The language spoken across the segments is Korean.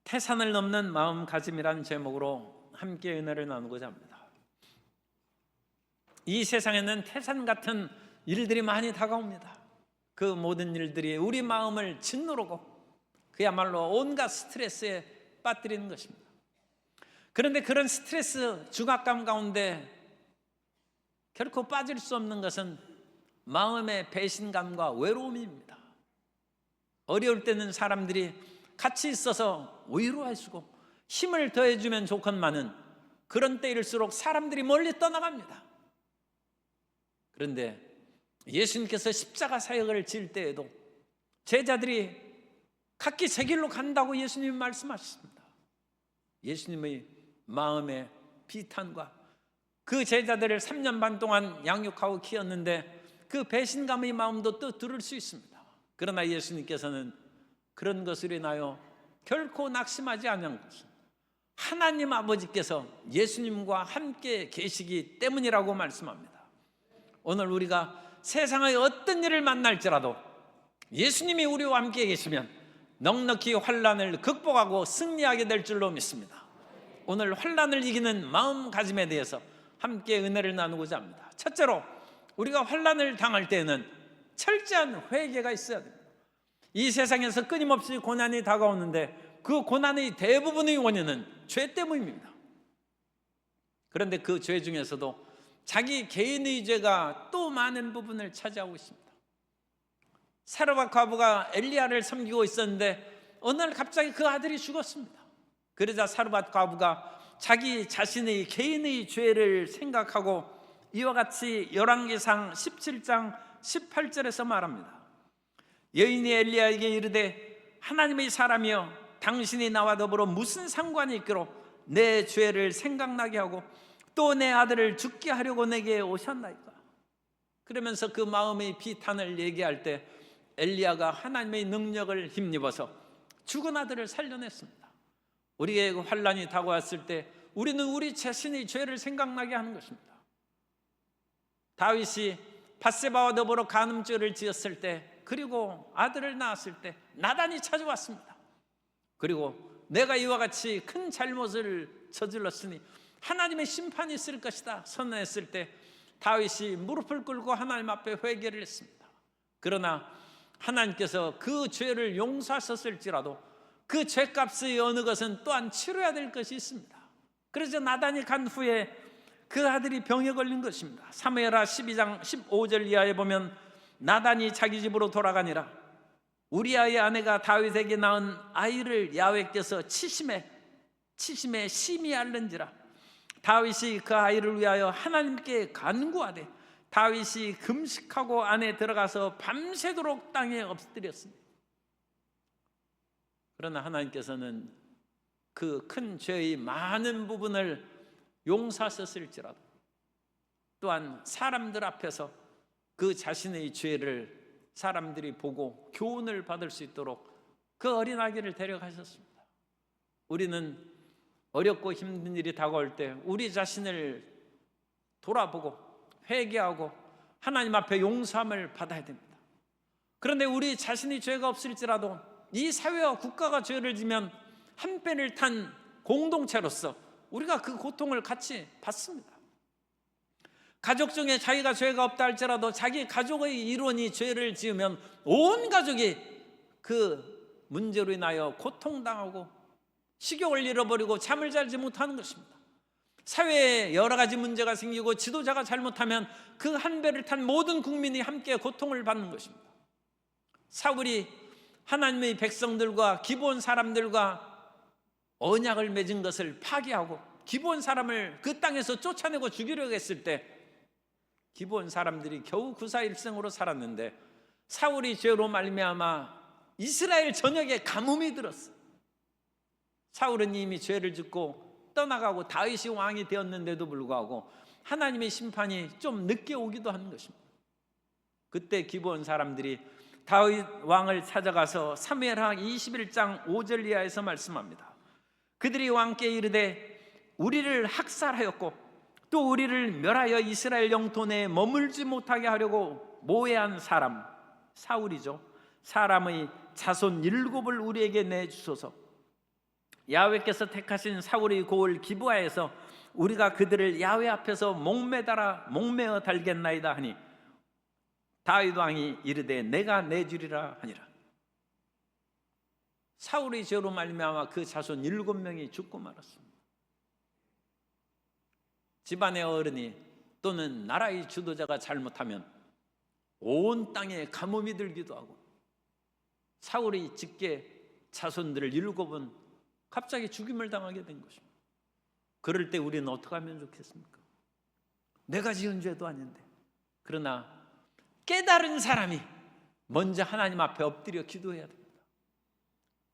태산을 넘는 마음가짐이라는 제목으로 함께 은혜를 나누고자 합니다. 이 세상에는 태산 같은 일들이 많이 다가옵니다. 그 모든 일들이 우리 마음을 짓누르고 그야말로 온갖 스트레스에 빠뜨리는 것입니다. 그런데 그런 스트레스, 중압감 가운데 결코 빠질 수 없는 것은 마음의 배신감과 외로움입니다. 어려울 때는 사람들이 같이 있어서 위로해주고 힘을 더해주면 좋건만은 그런 때일수록 사람들이 멀리 떠나갑니다. 그런데 예수님께서 십자가 사역을 지을 때에도 제자들이 각기 새 길로 간다고 예수님이 말씀하셨습니다. 예수님의 마음의 비탄과 그 제자들을 3년 반 동안 양육하고 키웠는데 그 배신감의 마음도 또 들을 수 있습니다. 그러나 예수님께서는 그런 것으로 인하여 결코 낙심하지 않은 것은 하나님 아버지께서 예수님과 함께 계시기 때문이라고 말씀합니다. 오늘 우리가 세상의 어떤 일을 만날지라도 예수님이 우리와 함께 계시면 넉넉히 환난을 극복하고 승리하게 될 줄로 믿습니다. 오늘 환난을 이기는 마음가짐에 대해서 함께 은혜를 나누고자 합니다. 첫째로 우리가 환난을 당할 때에는 철저한 회개가 있어야 됩니다. 이 세상에서 끊임없이 고난이 다가오는데 그 고난의 대부분의 원인은 죄 때문입니다. 그런데 그 죄 중에서도 자기 개인의 죄가 또 많은 부분을 차지하고 있습니다. 사르밧 과부가 엘리야를 섬기고 있었는데 어느 날 갑자기 그 아들이 죽었습니다. 그러자 사르밧 과부가 자기 자신의 개인의 죄를 생각하고 이와 같이 열왕기상 17장 18절에서 말합니다. 여인이 엘리야에게 이르되 하나님의 사람이여 당신이 나와 더불어 무슨 상관이 있기로 내 죄를 생각나게 하고 또 내 아들을 죽게 하려고 내게 오셨나이까. 그러면서 그 마음의 비탄을 얘기할 때 엘리야가 하나님의 능력을 힘입어서 죽은 아들을 살려냈습니다. 우리에게 환난이 다가왔을 때 우리는 우리 자신의 죄를 생각나게 하는 것입니다. 다윗이 밧세바와 더불어 간음죄를 지었을 때, 그리고 아들을 낳았을 때 나단이 찾아왔습니다. 그리고 내가 이와 같이 큰 잘못을 저질렀으니 하나님의 심판이 있을 것이다 선언했을 때 다윗이 무릎을 꿇고 하나님 앞에 회개를 했습니다. 그러나 하나님께서 그 죄를 용서하셨을지라도 그 죄값의 어느 것은 또한 치러야 될 것이 있습니다. 그래서 나단이 간 후에 그 아들이 병에 걸린 것입니다. 사무엘하 12장 15절 이하에 보면 나단이 자기 집으로 돌아가니라 우리아의 아내가 다윗에게 낳은 아이를 야훼께서 치심에 심히 앓는지라 다윗이 그 아이를 위하여 하나님께 간구하되 다윗이 금식하고 안에 들어가서 밤새도록 땅에 엎드렸습니다. 그러나 하나님께서는 그 큰 죄의 많은 부분을 용서하셨을지라도 또한 사람들 앞에서 그 자신의 죄를 사람들이 보고 교훈을 받을 수 있도록 그 어린아기를 데려가셨습니다. 우리는 어렵고 힘든 일이 다가올 때 우리 자신을 돌아보고 회개하고 하나님 앞에 용서함을 받아야 됩니다. 그런데 우리 자신이 죄가 없을지라도 이 사회와 국가가 죄를 지면 한 뼘을 탄 공동체로서 우리가 그 고통을 같이 받습니다. 가족 중에 자기가 죄가 없다 할지라도 자기 가족의 일원이 죄를 지으면 온 가족이 그 문제로 인하여 고통당하고 식욕을 잃어버리고 잠을 자지 못하는 것입니다. 사회에 여러 가지 문제가 생기고 지도자가 잘못하면 그 한 배를 탄 모든 국민이 함께 고통을 받는 것입니다. 사울이 하나님의 백성들과 기브온 사람들과 언약을 맺은 것을 파기하고 기브온 사람을 그 땅에서 쫓아내고 죽이려고 했을 때 기브온 사람들이 겨우 구사일생으로 살았는데 사울이 죄로 말미암아 이스라엘 전역에 가뭄이 들었어요. 사울은 이미 죄를 짓고 떠나가고 다윗이 왕이 되었는데도 불구하고 하나님의 심판이 좀 늦게 오기도 하는 것입니다. 그때 기브온 사람들이 다윗 왕을 찾아가서 사무엘하 21장 5절 이하에서 말씀합니다. 그들이 왕께 이르되 우리를 학살하였고 또 우리를 멸하여 이스라엘 영토 내에 머물지 못하게 하려고 모해한 사람 사울이죠. 사람의 자손 7을 우리에게 내주소서. 야훼께서 택하신 사울의 고을 기브아에서 우리가 그들을 야훼 앞에서 목매어 달겠나이다 하니 다윗 왕이 이르되 내가 내주리라 하니라. 사울의 죄로 말미암아 그 자손 7명이 죽고 말았습니다. 집안의 어른이 또는 나라의 지도자가 잘못하면 온 땅에 가뭄이 들기도 하고, 사울의 직계 자손들을 7은 갑자기 죽임을 당하게 된 것입니다. 그럴 때 우리는 어떻게 하면 좋겠습니까? 내가 지은 죄도 아닌데. 그러나 깨달은 사람이 먼저 하나님 앞에 엎드려 기도해야 됩니다.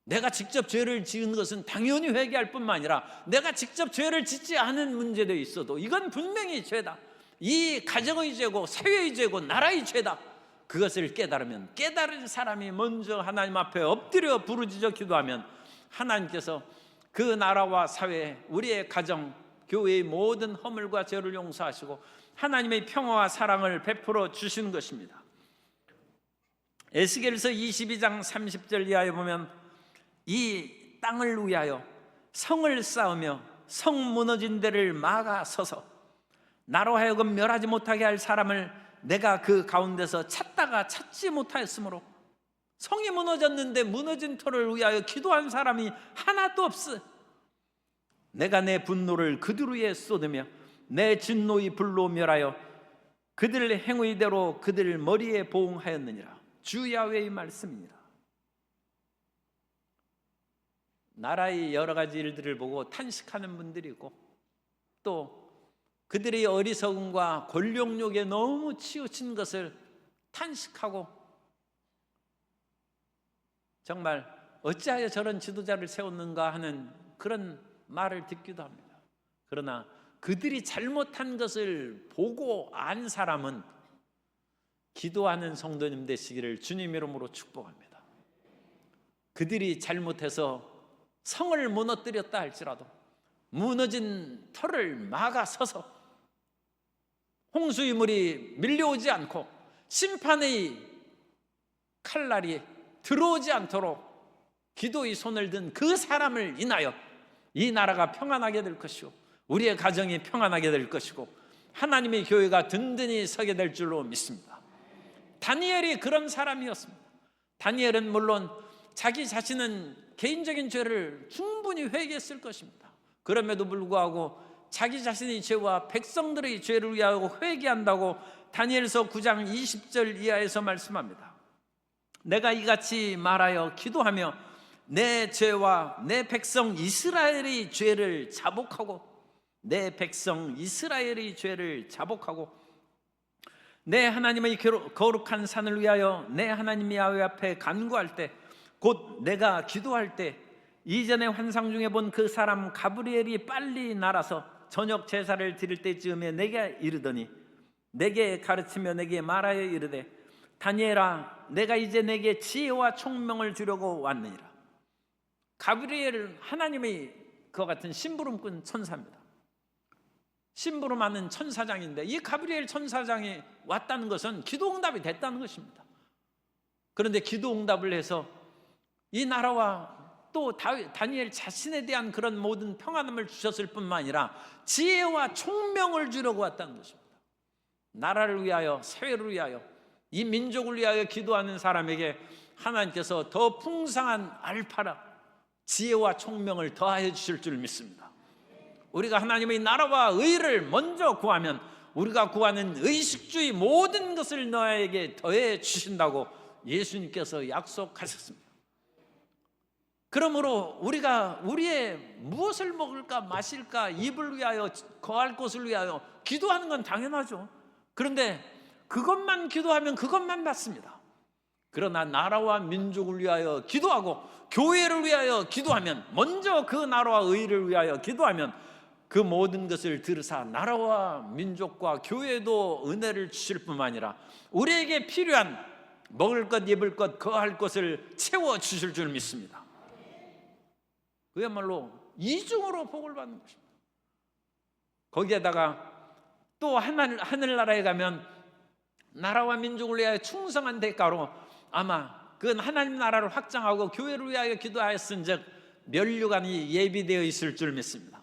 내가 직접 죄를 지은 것은 당연히 회개할 뿐만 아니라 내가 직접 죄를 짓지 않은 문제도 있어도 이건 분명히 죄다, 이 가정의 죄고 사회의 죄고 나라의 죄다, 그것을 깨달으면 깨달은 사람이 먼저 하나님 앞에 엎드려 부르짖어 기도하면 하나님께서 그 나라와 사회, 우리의 가정, 교회의 모든 허물과 죄를 용서하시고 하나님의 평화와 사랑을 베풀어 주시는 것입니다. 에스겔서 22장 30절 이하에 보면 이 땅을 위하여 성을 쌓으며 성 무너진 데를 막아 서서 나로 하여금 멸하지 못하게 할 사람을 내가 그 가운데서 찾다가 찾지 못하였으므로, 성이 무너졌는데 무너진 터를 위하여 기도한 사람이 하나도 없어. 내가 내 분노를 그들 위에 쏟으며 내 진노의 불로 멸하여 그들 행위대로 그들 머리에 보응하였느니라. 주 야훼의 말씀입니다. 나라의 여러 가지 일들을 보고 탄식하는 분들이 있고, 또 그들의 어리석음과 권력욕에 너무 치우친 것을 탄식하고, 정말 어찌하여 저런 지도자를 세웠는가 하는 그런 말을 듣기도 합니다. 그러나 그들이 잘못한 것을 보고 안 사람은 기도하는 성도님 되시기를 주님 이름으로 축복합니다. 그들이 잘못해서 성을 무너뜨렸다 할지라도 무너진 터를 막아 서서 홍수의 물이 밀려오지 않고 심판의 칼날이 들어오지 않도록 기도의 손을 든 그 사람을 인하여 이 나라가 평안하게 될 것이고 우리의 가정이 평안하게 될 것이고 하나님의 교회가 든든히 서게 될 줄로 믿습니다. 다니엘이 그런 사람이었습니다. 다니엘은 물론 자기 자신은 개인적인 죄를 충분히 회개했을 것입니다. 그럼에도 불구하고 자기 자신의 죄와 백성들의 죄를 위하여 회개한다고 다니엘서 9장 20절 이하에서 말씀합니다. 내가 이같이 말하여 기도하며 내 죄와 내 백성 이스라엘의 죄를 자복하고 내 백성 이스라엘의 죄를 자복하고 내 하나님의 거룩한 산을 위하여 내 하나님 야훼 앞에 간구할 때, 곧 내가 기도할 때 이전에 환상 중에 본 그 사람 가브리엘이 빨리 날아서 저녁 제사를 드릴 때쯤에 내게 이르더니 내게 가르치며 내게 말하여 이르되 다니엘아, 내가 이제 내게 지혜와 총명을 주려고 왔느니라. 가브리엘은 하나님의 그와 같은 심부름꾼 천사입니다. 심부름하는 천사장인데 이 가브리엘 천사장이 왔다는 것은 기도응답이 됐다는 것입니다. 그런데 기도응답을 해서 이 나라와 또 다니엘 자신에 대한 그런 모든 평안함을 주셨을 뿐만 아니라 지혜와 총명을 주려고 왔다는 것입니다. 나라를 위하여, 사회를 위하여, 이 민족을 위하여 기도하는 사람에게 하나님께서 더 풍성한 알파라 지혜와 총명을 더하여 주실 줄 믿습니다. 우리가 하나님의 나라와 의를 먼저 구하면 우리가 구하는 의식주의 모든 것을 너에게 더해 주신다고 예수님께서 약속하셨습니다. 그러므로 우리가 우리의 무엇을 먹을까 마실까 입을 위하여 거할 곳을 위하여 기도하는 건 당연하죠. 그런데 그것만 기도하면 그것만 받습니다. 그러나 나라와 민족을 위하여 기도하고 교회를 위하여 기도하면, 먼저 그 나라와 의를 위하여 기도하면 그 모든 것을 들으사 나라와 민족과 교회도 은혜를 주실 뿐만 아니라 우리에게 필요한 먹을 것, 입을 것, 거할 것을 채워 주실 줄 믿습니다. 그야말로 이중으로 복을 받는 것입니다. 거기에다가 또 하늘나라에 가면 나라와 민족을 위하여 충성한 대가로 아마 그 하나님 나라를 확장하고 교회를 위하여 기도하였은즉 면류관이 예비되어 있을 줄 믿습니다.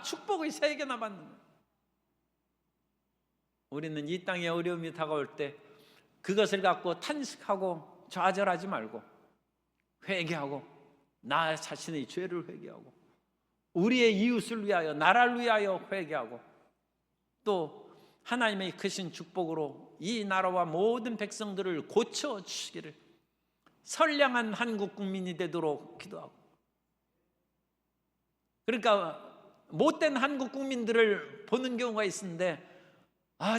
축복의 3개나 받는 거예요. 우리는 이 땅에 어려움이 다가올 때 그것을 갖고 탄식하고 좌절하지 말고 회개하고 나 자신의 죄를 회개하고 우리의 이웃을 위하여 나라를 위하여 회개하고 또 하나님의 크신 축복으로 이 나라와 모든 백성들을 고쳐주시기를 선량한 한국 국민이 되도록 기도하고, 그러니까 못된 한국 국민들을 보는 경우가 있는데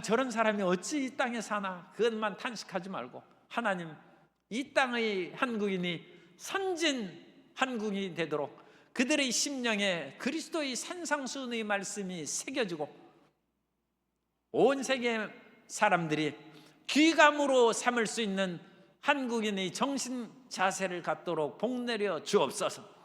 저런 사람이 어찌 이 땅에 사나 그것만 탄식하지 말고 하나님 이 땅의 한국인이 선진 한국인이 되도록 그들의 심령에 그리스도의 산상수훈의 말씀이 새겨지고 온 세계 사람들이 귀감으로 삼을 수 있는 한국인의 정신 자세를 갖도록 복내려 주옵소서.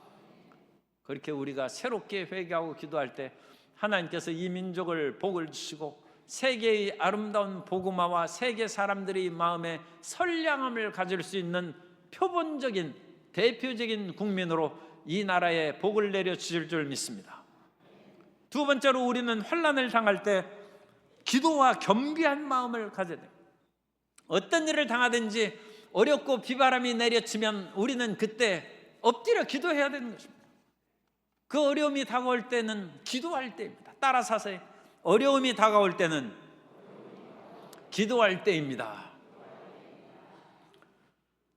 그렇게 우리가 새롭게 회개하고 기도할 때 하나님께서 이 민족을 복을 주시고 세계의 아름다운 복음화와 세계 사람들의 마음에 선량함을 가질 수 있는 표본적인 대표적인 국민으로 이 나라에 복을 내려 주실 줄 믿습니다. 두 번째로 우리는 환난을 당할 때 기도와 겸비한 마음을 가져야 돼요. 어떤 일을 당하든지 어렵고 비바람이 내려치면 우리는 그때 엎드려 기도해야 되는 것입니다. 그 어려움이 다가올 때는 기도할 때입니다. 따라서 하세요. 어려움이 다가올 때는 기도할 때입니다.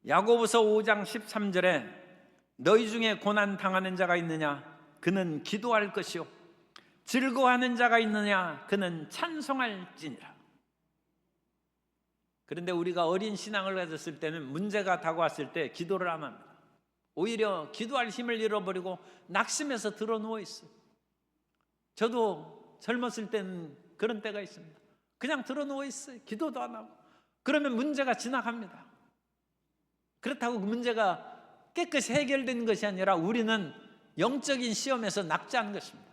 야고보서 5장 13절에 너희 중에 고난 당하는 자가 있느냐 그는 기도할 것이요 즐거워하는 자가 있느냐 그는 찬송할지니라. 그런데 우리가 어린 신앙을 가졌을 때는 문제가 다가왔을 때 기도를 안 합니다. 오히려 기도할 힘을 잃어버리고 낙심해서 들어 누워 있어요. 저도 젊었을 때는 그런 때가 있습니다. 그냥 들어 누워 있어요. 기도도 안 하고. 그러면 문제가 지나갑니다. 그렇다고 그 문제가 깨끗이 해결된 것이 아니라 우리는 영적인 시험에서 낙제하는 것입니다.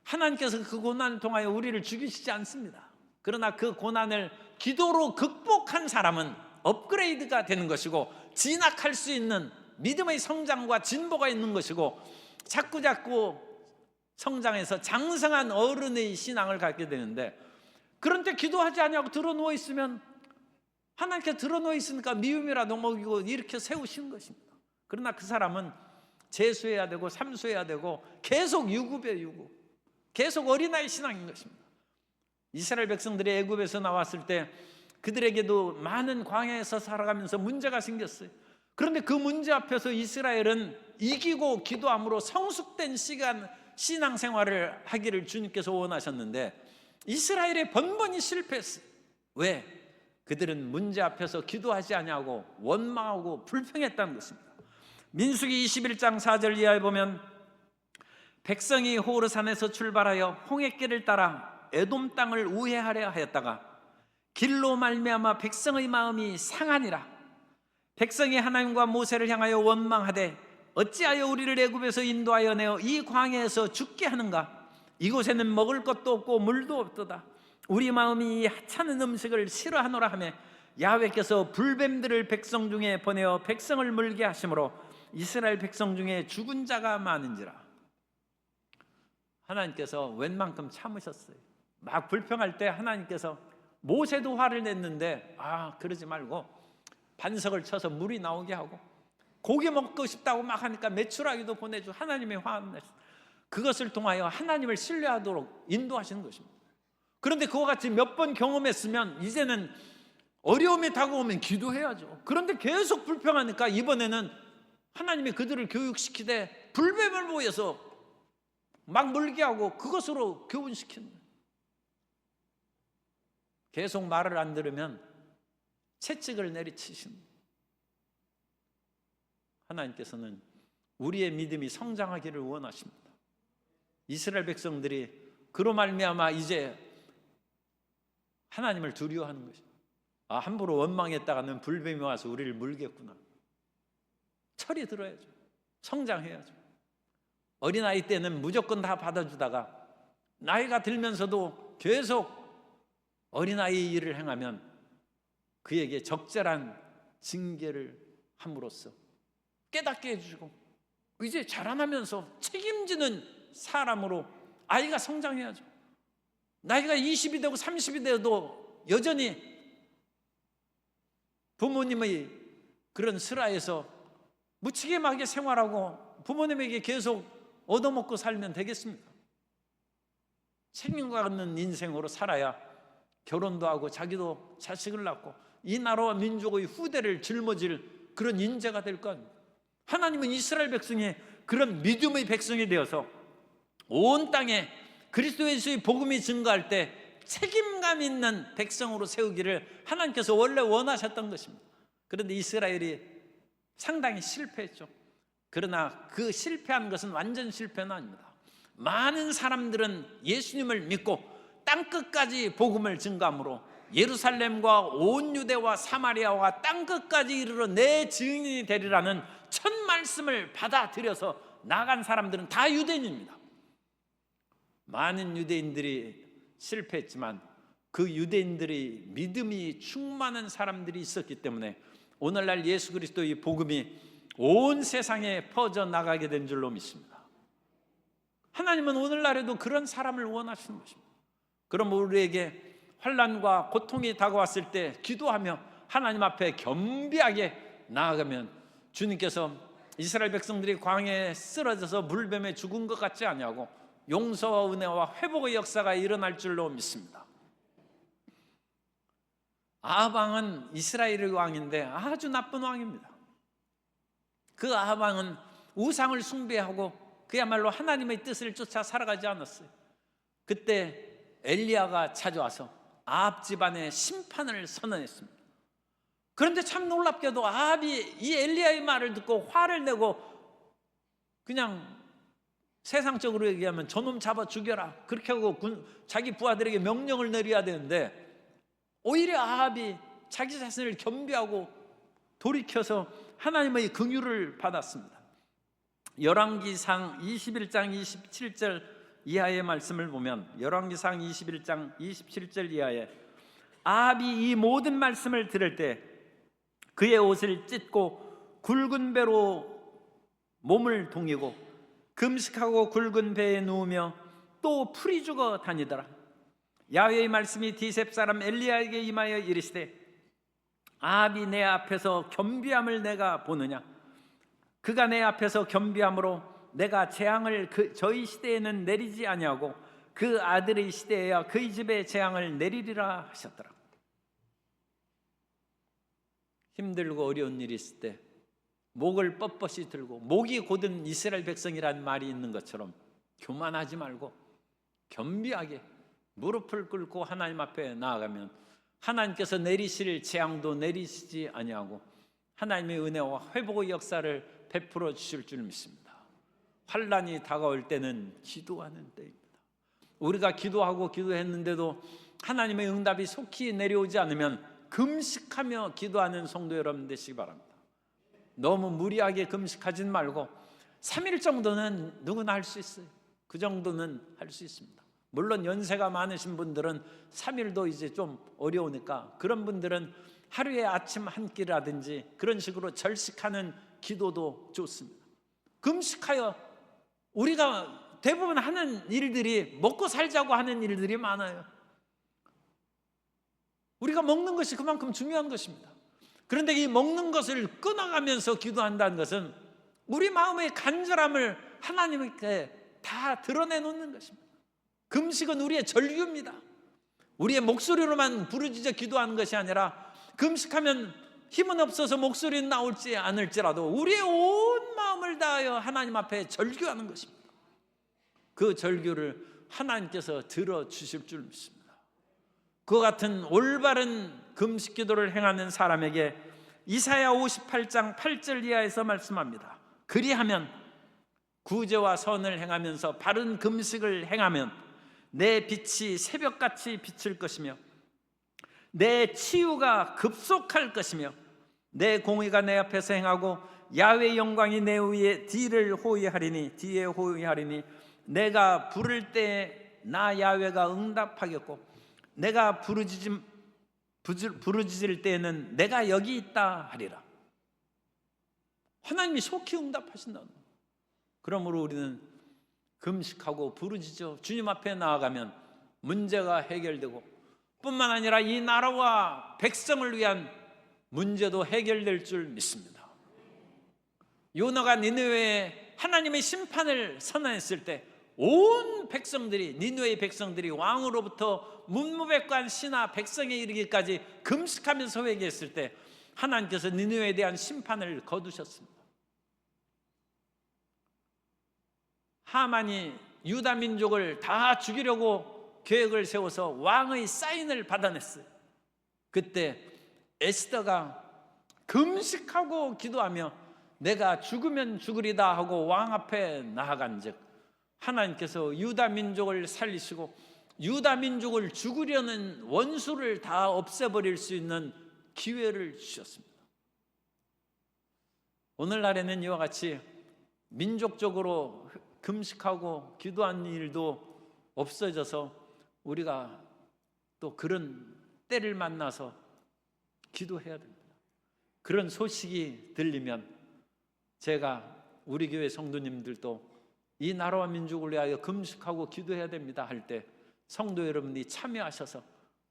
하나님께서 그 고난을 통하여 우리를 죽이시지 않습니다. 그러나 그 고난을 기도로 극복한 사람은 업그레이드가 되는 것이고 진학할 수 있는 믿음의 성장과 진보가 있는 것이고 자꾸자꾸 성장해서 장성한 어른의 신앙을 갖게 되는데, 그런데 기도하지 않냐고 들어 누워 있으면 하나님께 들어 누워 있으니까 미움이라도 먹이고 이렇게 세우시는 것입니다. 그러나 그 사람은 재수해야 되고 삼수해야 되고 계속 유급이에요. 유급. 계속 어린아이 신앙인 것입니다. 이스라엘 백성들이 애굽에서 나왔을 때 그들에게도 많은 광야에서 살아가면서 문제가 생겼어요. 그런데 그 문제 앞에서 이스라엘은 이기고 기도함으로 성숙된 신앙생활을 하기를 주님께서 원하셨는데 이스라엘이 번번이 실패했어요. 왜? 그들은 문제 앞에서 기도하지 아니하고 원망하고 불평했다는 것입니다. 민수기 21장 4절 이하에 보면 백성이 호르산에서 출발하여 홍해길을 따라 에돔 땅을 우회하려 하였다가 길로 말미암아 백성의 마음이 상하니라. 백성이 하나님과 모세를 향하여 원망하되 어찌하여 우리를 애굽에서 인도하여 내어 이 광야에서 죽게 하는가? 이곳에는 먹을 것도 없고 물도 없도다. 우리 마음이 이 하찮은 음식을 싫어하노라 하며 야훼께서 불뱀들을 백성 중에 보내어 백성을 물게 하심으로 이스라엘 백성 중에 죽은 자가 많은지라. 하나님께서 웬만큼 참으셨어요. 막 불평할 때 하나님께서 모세도 화를 냈는데 그러지 말고 반석을 쳐서 물이 나오게 하고 고기 먹고 싶다고 막 하니까 메추라기도 보내주고 하나님의 화를 냈어요. 그것을 통하여 하나님을 신뢰하도록 인도하시는 것입니다. 그런데 그와 같이 몇 번 경험했으면 이제는 어려움이 다가오면 기도해야죠. 그런데 계속 불평하니까 이번에는 하나님이 그들을 교육시키되 불뱀을 모여서 막 물게 하고 그것으로 교훈시키는 거예요. 계속 말을 안 들으면 채찍을 내리치시는 거예요. 하나님께서는 우리의 믿음이 성장하기를 원하십니다. 이스라엘 백성들이 그로 말미암아 이제 하나님을 두려워하는 것입니다. 함부로 원망했다가는 불뱀이 와서 우리를 물겠구나. 철이 들어야죠. 성장해야죠. 어린아이 때는 무조건 다 받아주다가 나이가 들면서도 계속 어린아이 일을 행하면 그에게 적절한 징계를 함으로써 깨닫게 해주시고 이제 자라나면서 책임지는 사람으로 아이가 성장해야죠. 나이가 20이 되고 30이 되어도 여전히 부모님의 그런 슬하에서 무책임하게 생활하고 부모님에게 계속 얻어먹고 살면 되겠습니까? 책임감 있는 인생으로 살아야 결혼도 하고 자기도 자식을 낳고 이 나라와 민족의 후대를 짊어질 그런 인재가 될 거 아닙니까? 하나님은 이스라엘 백성이 그런 믿음의 백성이 되어서 온 땅에 그리스도 예수의 복음이 증거할 때 책임감 있는 백성으로 세우기를 하나님께서 원래 원하셨던 것입니다. 그런데 이스라엘이 상당히 실패했죠. 그러나 그 실패한 것은 완전 실패는 아닙니다. 많은 사람들은 예수님을 믿고 땅끝까지 복음을 증거함으로 예루살렘과 온 유대와 사마리아와 땅끝까지 이르러 내 증인이 되리라는 첫 말씀을 받아들여서 나간 사람들은 다 유대인입니다. 많은 유대인들이 실패했지만 그 유대인들의 믿음이 충만한 사람들이 있었기 때문에 오늘날 예수 그리스도의 복음이 온 세상에 퍼져나가게 된 줄로 믿습니다. 하나님은 오늘날에도 그런 사람을 원하시는 것입니다. 그럼 우리에게 환난과 고통이 다가왔을 때 기도하며 하나님 앞에 겸비하게 나아가면 주님께서 이스라엘 백성들이 광야에 쓰러져서 물뱀에 죽은 것 같지 아니하고 용서와 은혜와 회복의 역사가 일어날 줄로 믿습니다. 아합 왕은 이스라엘의 왕인데 아주 나쁜 왕입니다. 그 아합 왕은 우상을 숭배하고 그야말로 하나님의 뜻을 쫓아 살아가지 않았어요. 그때 엘리야가 찾아와서 아합 집안에 심판을 선언했습니다. 그런데 참 놀랍게도 아합이 이 엘리야의 말을 듣고 화를 내고 그냥 세상적으로 얘기하면 저놈 잡아 죽여라 그렇게 하고 자기 부하들에게 명령을 내려야 되는데 오히려 아합이 자기 자신을 겸비하고 돌이켜서 하나님의 긍휼을 받았습니다. 열왕기상 21장 27절 이하의 말씀을 보면 열왕기상 21장 27절 이하에 아합이 이 모든 말씀을 들을 때 그의 옷을 찢고 굵은 배로 몸을 동이고 금식하고 굵은 배에 누우며 또 풀이 죽어 다니더라. 야훼의 말씀이 디셉 사람 엘리야에게 임하여 이르시되 아합이 내 앞에서 겸비함을 내가 보느냐? 그가 내 앞에서 겸비함으로 내가 재앙을 저희 시대에는 내리지 아니하고 그 아들의 시대에야 그의 집에 재앙을 내리리라 하셨더라. 힘들고 어려운 일이 있을 때 목을 뻣뻣이 들고 목이 곧은 이스라엘 백성이라는 말이 있는 것처럼 교만하지 말고 겸비하게 무릎을 꿇고 하나님 앞에 나아가면 하나님께서 내리실 재앙도 내리시지 아니하고 하나님의 은혜와 회복의 역사를 베풀어 주실 줄 믿습니다. 환난이 다가올 때는 기도하는 때입니다. 우리가 기도하고 기도했는데도 하나님의 응답이 속히 내려오지 않으면 금식하며 기도하는 성도 여러분 되시기 바랍니다. 너무 무리하게 금식하진 말고 3일 정도는 누구나 할 수 있어요. 그 정도는 할 수 있습니다. 물론 연세가 많으신 분들은 3일도 이제 좀 어려우니까 그런 분들은 하루에 아침 한 끼라든지 그런 식으로 절식하는 기도도 좋습니다. 금식하여 우리가 대부분 하는 일들이 먹고 살자고 하는 일들이 많아요. 우리가 먹는 것이 그만큼 중요한 것입니다. 그런데 이 먹는 것을 끊어가면서 기도한다는 것은 우리 마음의 간절함을 하나님께 다 드러내놓는 것입니다. 금식은 우리의 절규입니다. 우리의 목소리로만 부르짖어 기도하는 것이 아니라 금식하면 힘은 없어서 목소리는 나올지 않을지라도 우리의 온 마음을 다하여 하나님 앞에 절규하는 것입니다. 그 절규를 하나님께서 들어주실 줄 믿습니다. 그 같은 올바른 금식 기도를 행하는 사람에게 이사야 58장 8절 이하에서 말씀합니다. 그리하면 구제와 선을 행하면서 바른 금식을 행하면 내 빛이 새벽같이 비칠 것이며 내 치유가 급속할 것이며 내 공의가 내 앞에서 행하고 야훼의 영광이 내 위에 뒤에 호위하리니 내가 부를 때 나 야훼가 응답하겠고 내가 부르짖을 때에는 내가 여기 있다 하리라. 하나님이 속히 응답하신다는 거예요. 그러므로 우리는 금식하고 부르짖어 주님 앞에 나아가면 문제가 해결되고, 뿐만 아니라 이 나라와 백성을 위한 문제도 해결될 줄 믿습니다. 요나가 니느웨에 하나님의 심판을 선언했을 때 온 백성들이, 니느웨의 백성들이 왕으로부터 문무백관 신하 백성에 이르기까지 금식하면서 회개했을 때 하나님께서 니느웨에 대한 심판을 거두셨습니다. 하만이 유다 민족을 다 죽이려고 계획을 세워서 왕의 사인을 받아냈어요. 그때 에스더가 금식하고 기도하며 내가 죽으면 죽으리다 하고 왕 앞에 나아간즉 하나님께서 유다 민족을 살리시고 유다 민족을 죽으려는 원수를 다 없애버릴 수 있는 기회를 주셨습니다. 오늘날에는 이와 같이 민족적으로 금식하고 기도하는 일도 없어져서 우리가 또 그런 때를 만나서 기도해야 됩니다. 그런 소식이 들리면 제가 우리 교회 성도님들도 이 나라와 민족을 위하여 금식하고 기도해야 됩니다 할 때 성도 여러분이 참여하셔서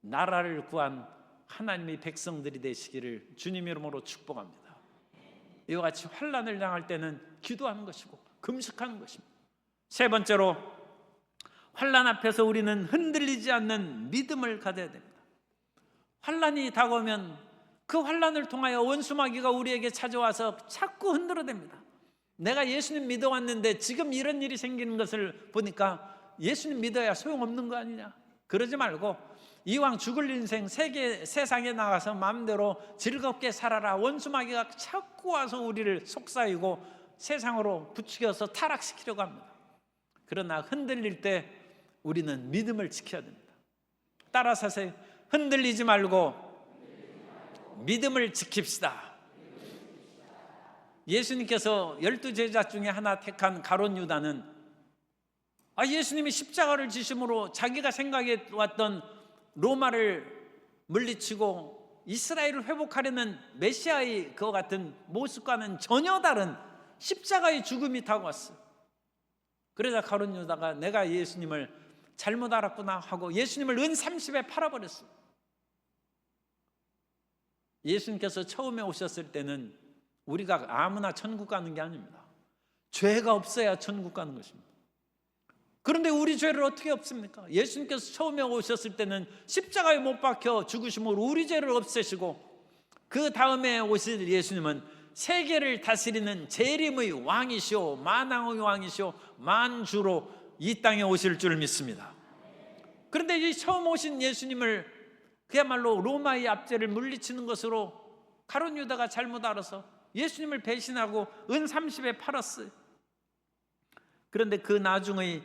나라를 구한 하나님의 백성들이 되시기를 주님 이름으로 축복합니다. 이와 같이 환난을 당할 때는 기도하는 것이고 금식하는 것입니다. 세 번째로, 환난 앞에서 우리는 흔들리지 않는 믿음을 가져야 됩니다. 환난이 다가오면 그 환난을 통하여 원수 마귀가 우리에게 찾아와서 자꾸 흔들어댑니다. 내가 예수님 믿어왔는데 지금 이런 일이 생기는 것을 보니까 예수님 믿어야 소용없는 거 아니냐? 그러지 말고 이왕 죽을 인생 세상에 나가서 마음대로 즐겁게 살아라. 원수 마귀가 자꾸 와서 우리를 속삭이고 세상으로 부추겨서 타락시키려고 합니다. 그러나 흔들릴 때 우리는 믿음을 지켜야 됩니다. 따라서 하세요. 흔들리지 말고 믿음을 지킵시다. 예수님께서 12제자 중에 하나 택한 가룟 유다는 예수님이 십자가를 지심으로 자기가 생각해 왔던 로마를 물리치고 이스라엘을 회복하려는 메시아의 그와 같은 모습과는 전혀 다른 십자가의 죽음이 다가왔어요. 그러자 가룟 유다가 내가 예수님을 잘못 알았구나 하고 예수님을 은 30에 팔아버렸어요. 예수님께서 처음에 오셨을 때는 우리가 아무나 천국 가는 게 아닙니다. 죄가 없어야 천국 가는 것입니다. 그런데 우리 죄를 어떻게 없습니까? 예수님께서 처음에 오셨을 때는 십자가에 못 박혀 죽으심으로 우리 죄를 없애시고 그 다음에 오실 예수님은 세계를 다스리는 재림의 왕이시오, 만왕의 왕이시오, 만주로 이 땅에 오실 줄 믿습니다. 그런데 이 처음 오신 예수님을 그야말로 로마의 압제를 물리치는 것으로 가룟 유다가 잘못 알아서 예수님을 배신하고 은 30에 팔았어요. 그런데 그 나중의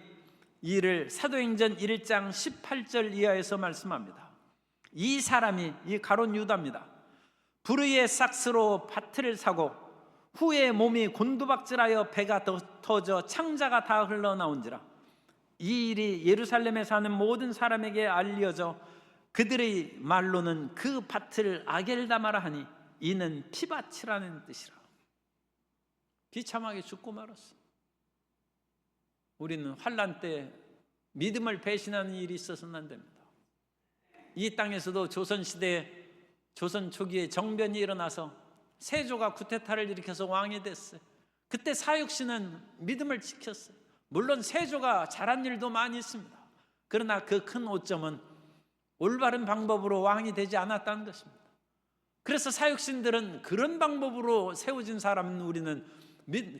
일을 사도행전 1장 18절 이하에서 말씀합니다. 이 사람이, 이 가룟 유다입니다, 불의의 삭스로 밭을 사고 후에 몸이 곤두박질하여 배가 터져 창자가 다 흘러나온지라. 이 일이 예루살렘에 사는 모든 사람에게 알려져 그들의 말로는 그 밭을 아겔다마라 하니 이는 피밭이라는 뜻이라. 비참하게 죽고 말았어. 우리는 환난 때 믿음을 배신하는 일이 있어서는 안 됩니다. 이 땅에서도 조선시대 조선 초기에 정변이 일어나서 세조가 쿠데타를 일으켜서 왕이 됐어요. 그때 사육신은 믿음을 지켰어요. 물론 세조가 잘한 일도 많이 있습니다. 그러나 그 큰 오점은 올바른 방법으로 왕이 되지 않았다는 것입니다. 그래서 사육신들은 그런 방법으로 세워진 사람은 우리는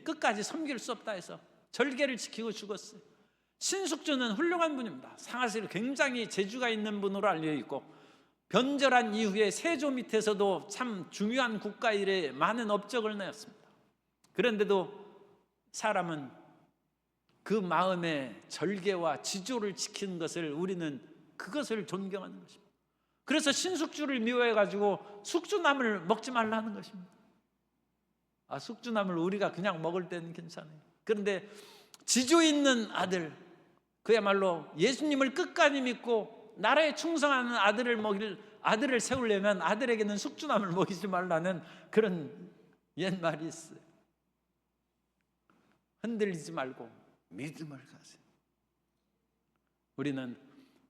끝까지 섬길 수 없다 해서 절개를 지키고 죽었어요. 신숙주는 훌륭한 분입니다. 상하수를 굉장히 재주가 있는 분으로 알려있고 변절한 이후에 세조 밑에서도 참 중요한 국가 일에 많은 업적을 내었습니다. 그런데도 사람은 그 마음의 절개와 지조를 지키는 것을 우리는 그것을 존경하는 것입니다. 그래서 신숙주를 미워해가지고 숙주나물 먹지 말라는 것입니다. 숙주나물 우리가 그냥 먹을 때는 괜찮아요. 그런데 지조 있는 아들, 그야말로 예수님을 끝까지 믿고 나라에 충성하는 아들을 세우려면 아들에게는 숙주나물 먹이지 말라는 그런 옛말이 있어요. 흔들리지 말고 믿음을 가세요. 우리는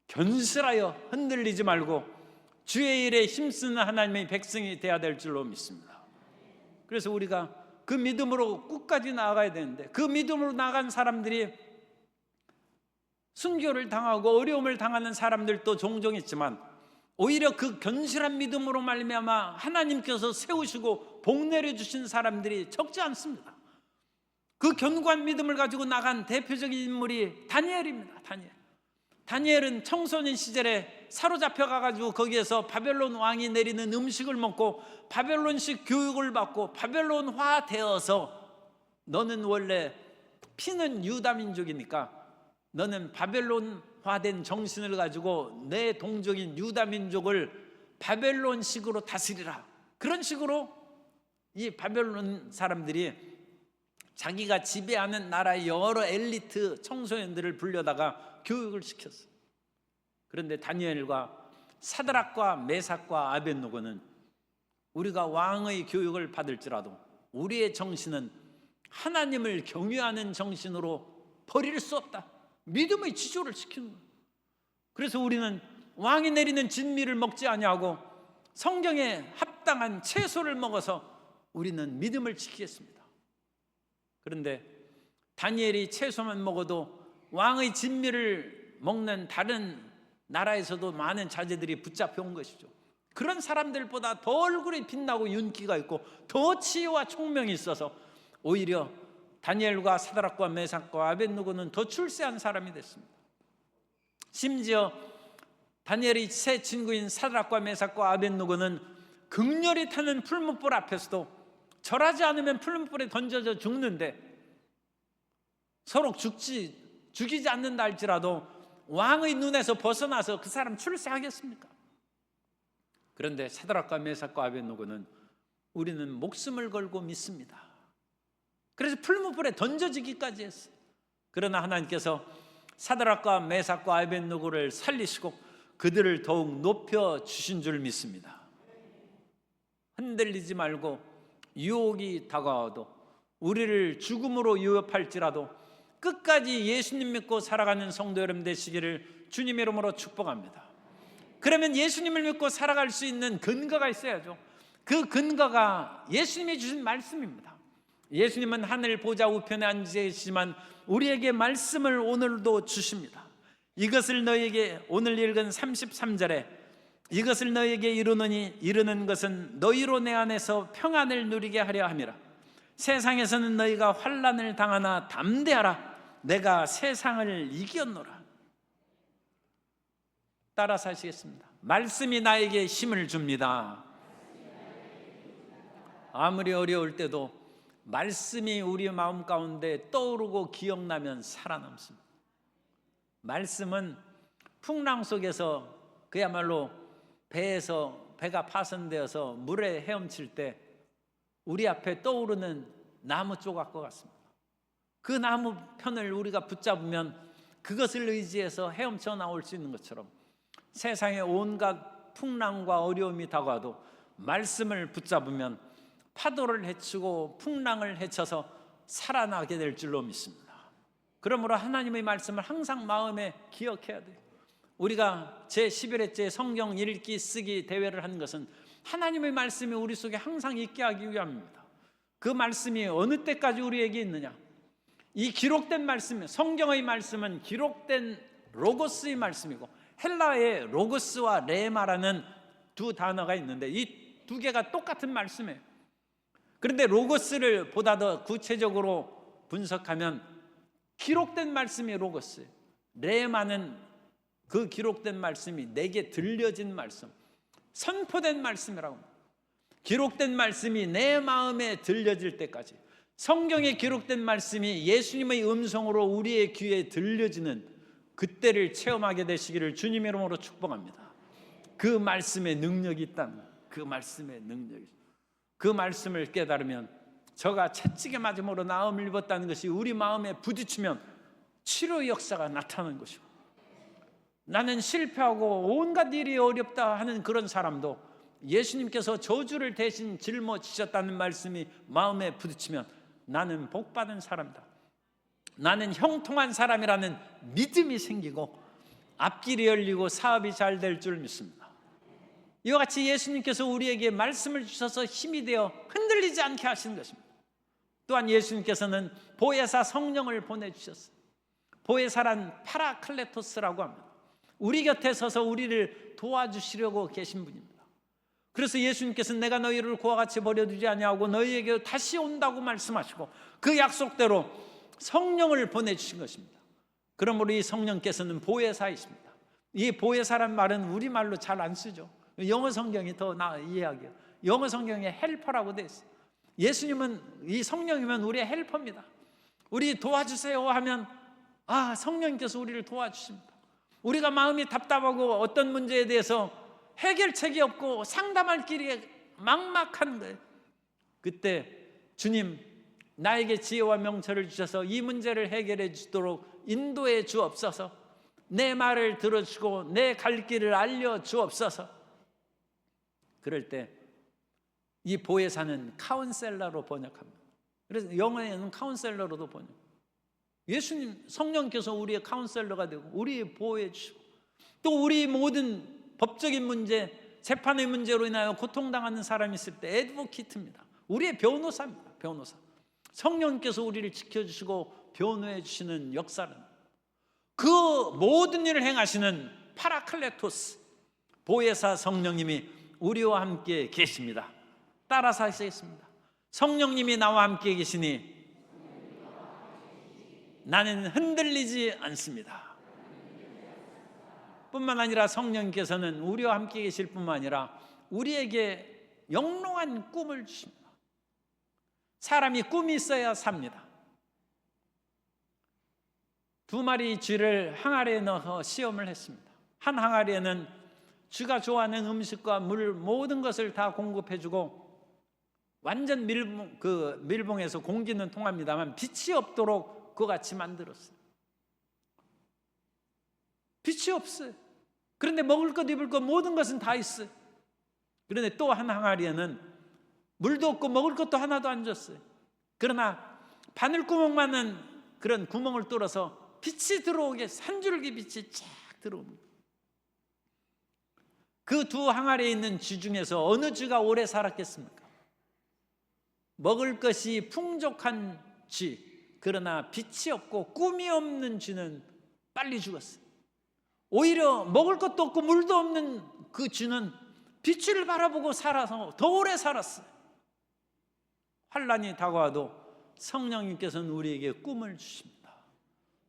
견실하여 흔들리지 말고 주의 일에 힘쓰는 하나님의 백성이 되어야 될 줄로 믿습니다. 그래서 우리가 그 믿음으로 끝까지 나아가야 되는데, 그 믿음으로 나간 사람들이 순교를 당하고 어려움을 당하는 사람들도 종종 있지만, 오히려 그 견실한 믿음으로 말미암아 하나님께서 세우시고 복 내려주신 사람들이 적지 않습니다. 그 견고한 믿음을 가지고 나간 대표적인 인물이 다니엘입니다. 다니엘은 청소년 시절에 사로잡혀 가지고 거기에서 바벨론 왕이 내리는 음식을 먹고 바벨론식 교육을 받고 바벨론화 되어서, 너는 원래 피는 유다 민족이니까 너는 바벨론화된 정신을 가지고 내 동족인 유다 민족을 바벨론식으로 다스리라. 그런 식으로 이 바벨론 사람들이 자기가 지배하는 나라의 여러 엘리트 청소년들을 불려다가 교육을 시켰어요. 그런데 다니엘과 사드락과 메삭과 아벳노고는 우리가 왕의 교육을 받을지라도 우리의 정신은 하나님을 경외하는 정신으로 버릴 수 없다. 믿음의 지조를 시키는 거예요. 그래서 우리는 왕이 내리는 진미를 먹지 아니하고 성경에 합당한 채소를 먹어서 우리는 믿음을 지키겠습니다. 그런데 다니엘이 채소만 먹어도 왕의 진미를 먹는 다른 나라에서도 많은 자제들이 붙잡혀 온 것이죠. 그런 사람들보다 더 얼굴이 빛나고 윤기가 있고 더 지혜와 총명이 있어서 오히려 다니엘과 사드락과 메삭과 아벳느고는 더 출세한 사람이 됐습니다. 심지어 다니엘의 새 친구인 사드락과 메삭과 아벳느고는 극렬히 타는 풀무불 앞에서도 절하지 않으면 풀무불에 던져져 죽는데, 서로 죽이지 않는다 할지라도 왕의 눈에서 벗어나서 그 사람 출세하겠습니까? 그런데 사드락과 메삭과 아벳느고는 우리는 목숨을 걸고 믿습니다. 그래서 풀무불에 던져지기까지 했어요. 그러나 하나님께서 사드락과 메삭과 아벳느고를 살리시고 그들을 더욱 높여 주신 줄 믿습니다. 흔들리지 말고 유혹이 다가와도, 우리를 죽음으로 유혹할지라도 끝까지 예수님 믿고 살아가는 성도 여러분 되시기를 주님의 이름으로 축복합니다. 그러면 예수님을 믿고 살아갈 수 있는 근거가 있어야죠. 그 근거가 예수님이 주신 말씀입니다. 예수님은 하늘 보좌 우편에 앉아 계시지만 우리에게 말씀을 오늘도 주십니다. 이것을 너희에게, 오늘 읽은 33절에 이것을 너희에게 이루느니 이르는 것은 너희로 내 안에서 평안을 누리게 하려 함이라. 세상에서는 너희가 환난을 당하나 담대하라. 내가 세상을 이겼노라. 따라서 하시겠습니다. 말씀이 나에게 힘을 줍니다. 아무리 어려울 때도 말씀이 우리 마음 가운데 떠오르고 기억나면 살아남습니다. 말씀은 풍랑 속에서 그야말로 배가 파손되어서 물에 헤엄칠 때 우리 앞에 떠오르는 나무 조각과 같습니다. 그 나무 편을 우리가 붙잡으면 그것을 의지해서 헤엄쳐 나올 수 있는 것처럼 세상에 온갖 풍랑과 어려움이 다가와도 말씀을 붙잡으면 파도를 헤치고 풍랑을 헤쳐서 살아나게 될 줄로 믿습니다. 그러므로 하나님의 말씀을 항상 마음에 기억해야 돼요. 우리가 제11회째 성경 읽기 쓰기 대회를 하는 것은 하나님의 말씀이 우리 속에 항상 있게 하기 위함입니다. 그 말씀이 어느 때까지 우리에게 있느냐? 이 기록된 말씀, 성경의 말씀은 기록된 로고스의 말씀이고, 헬라의 로고스와 레마라는 두 단어가 있는데 이 두 개가 똑같은 말씀이에요. 그런데 로고스를 보다 더 구체적으로 분석하면 기록된 말씀이 로고스예요. 레마는 그 기록된 말씀이 내게 들려진 말씀, 선포된 말씀이라고 합니다. 기록된 말씀이 내 마음에 들려질 때까지, 성경에 기록된 말씀이 예수님의 음성으로 우리의 귀에 들려지는 그때를 체험하게 되시기를 주님의 이름으로 축복합니다. 그 말씀에 능력이 있다는 거예요. 그 말씀에 능력이, 그 말씀을 깨달으면 저가 채찍에 맞음으로 나음을 입었다는 것이 우리 마음에 부딪히면 치료 역사가 나타나는 것이고, 나는 실패하고 온갖 일이 어렵다 하는 그런 사람도 예수님께서 저주를 대신 짊어지셨다는 말씀이 마음에 부딪히면 나는 복받은 사람이다, 나는 형통한 사람이라는 믿음이 생기고 앞길이 열리고 사업이 잘 될 줄 믿습니다. 이와 같이 예수님께서 우리에게 말씀을 주셔서 힘이 되어 흔들리지 않게 하시는 것입니다. 또한 예수님께서는 보혜사 성령을 보내주셨어요. 보혜사란 파라클레토스라고 합니다. 우리 곁에 서서 우리를 도와주시려고 계신 분입니다. 그래서 예수님께서는 내가 너희를 그와 같이 버려두지 아니하고 너희에게 다시 온다고 말씀하시고 그 약속대로 성령을 보내주신 것입니다. 그러므로 이 성령께서는 보혜사이십니다. 이 보혜사란 말은 우리말로 잘 안 쓰죠. 영어 성경이 더 이해하기요. 영어 성경에 헬퍼라고 되어 있어요. 예수님은, 이 성령이면 우리의 헬퍼입니다. 우리 도와주세요 하면 성령님께서 우리를 도와주십니다. 우리가 마음이 답답하고 어떤 문제에 대해서 해결책이 없고 상담할 길이 막막한 거예요. 그때 주님, 나에게 지혜와 명철을 주셔서 이 문제를 해결해 주도록 인도해 주옵소서. 내 말을 들어주고 내 갈 길을 알려 주옵소서. 그럴 때 이 보혜사는 카운셀러로 번역합니다. 그래서 영어에는 카운셀러로도 번역. 예수님, 성령께서 우리의 카운셀러가 되고 우리의 보호해 주시고 또 우리 모든 법적인 문제, 재판의 문제로 인하여 고통당하는 사람이 있을 때 애드보키트입니다. 우리의 변호사입니다. 변호사. 성령께서 우리를 지켜주시고 변호해 주시는 역사는 그 모든 일을 행하시는 파라클레토스, 보혜사 성령님이 우리와 함께 계십니다. 따라서 하시겠습니다. 성령님이 나와 함께 계시니 나는 흔들리지 않습니다. 뿐만 아니라 성령께서는 우리와 함께 계실 뿐만 아니라 우리에게 영롱한 꿈을 주십니다. 사람이 꿈이 있어야 삽니다. 2마리 쥐를 항아리에 넣어 시험을 했습니다. 한 항아리에는 쥐가 좋아하는 음식과 물 모든 것을 다 공급해주고 완전 밀봉해서 공기는 통합니다만 빛이 없도록 그와 같이 만들었어요. 빛이 없어요. 그런데 먹을 것, 입을 것 모든 것은 다 있어요. 그런데 또 한 항아리에는 물도 없고 먹을 것도 하나도 안 줬어요. 그러나 바늘구멍만은 그런 구멍을 뚫어서 빛이 들어오게 한 줄기 빛이 쫙 들어옵니다. 그 두 항아리에 있는 쥐 중에서 어느 쥐가 오래 살았겠습니까? 먹을 것이 풍족한 쥐, 그러나 빛이 없고 꿈이 없는 쥐는 빨리 죽었어요. 오히려 먹을 것도 없고 물도 없는 그 쥐는 빛을 바라보고 살아서 더 오래 살았어요. 환난이 다가와도 성령님께서는 우리에게 꿈을 주십니다.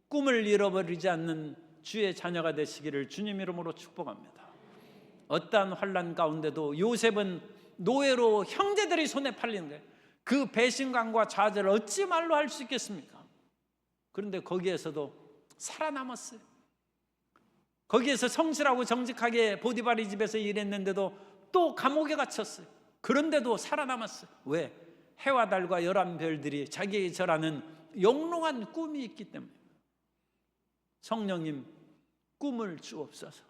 꿈을 잃어버리지 않는 주의 자녀가 되시기를 주님 이름으로 축복합니다. 어떠한 환난 가운데도 요셉은 노예로 형제들이 손에 팔리는 거예요. 그 배신감과 좌절을 어찌 말로 할 수 있겠습니까? 그런데 거기에서도 살아남았어요. 거기에서 성실하고 정직하게 보디바리 집에서 일했는데도 또 감옥에 갇혔어요. 그런데도 살아남았어요. 왜? 해와 달과 11별들이 자기에게 절하는 영롱한 꿈이 있기 때문에. 성령님, 꿈을 주옵소서.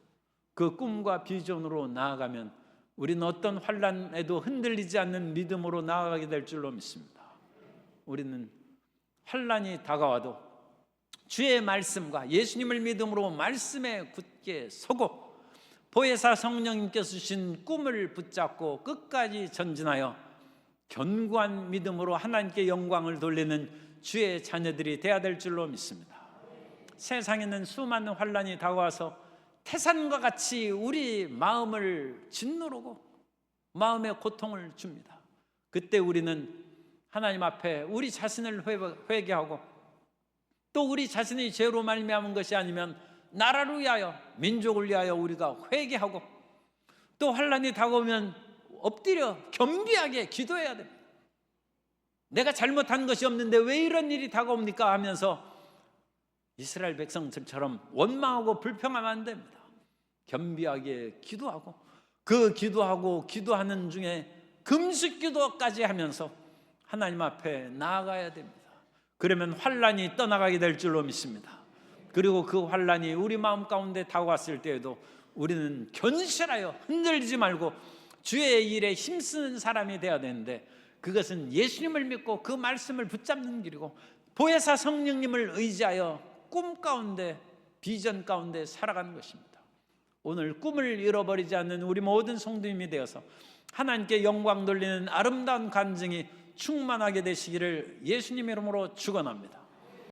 그 꿈과 비전으로 나아가면 우리는 어떤 환난에도 흔들리지 않는 믿음으로 나아가게 될 줄로 믿습니다. 우리는 환난이 다가와도 주의 말씀과 예수님을 믿음으로 말씀에 굳게 서고 보혜사 성령님께서 주신 꿈을 붙잡고 끝까지 전진하여 견고한 믿음으로 하나님께 영광을 돌리는 주의 자녀들이 되어야 될 줄로 믿습니다. 세상에는 수많은 환난이 다가와서 태산과 같이 우리 마음을 짓누르고 마음의 고통을 줍니다. 그때 우리는 하나님 앞에 우리 자신을 회개하고 또 우리 자신이 죄로 말미암은 것이 아니면 나라를 위하여 민족을 위하여 우리가 회개하고 또 환난이 다가오면 엎드려 겸비하게 기도해야 됩니다. 내가 잘못한 것이 없는데 왜 이런 일이 다가옵니까 하면서 이스라엘 백성들처럼 원망하고 불평하면 안 됩니다. 겸비하게 기도하고 그 기도하는 중에 금식 기도까지 하면서 하나님 앞에 나아가야 됩니다. 그러면 환난이 떠나가게 될 줄로 믿습니다. 그리고 그 환난이 우리 마음 가운데 다가왔을 때에도 우리는 견실하여 흔들리지 말고 주의 일에 힘쓰는 사람이 되어야 되는데 그것은 예수님을 믿고 그 말씀을 붙잡는 길이고 보혜사 성령님을 의지하여 꿈 가운데, 비전 가운데 살아가는 것입니다. 오늘 꿈을 잃어버리지 않는 우리 모든 성도님이 되어서 하나님께 영광 돌리는 아름다운 간증이 충만하게 되시기를 예수님의 이름으로 축원합니다.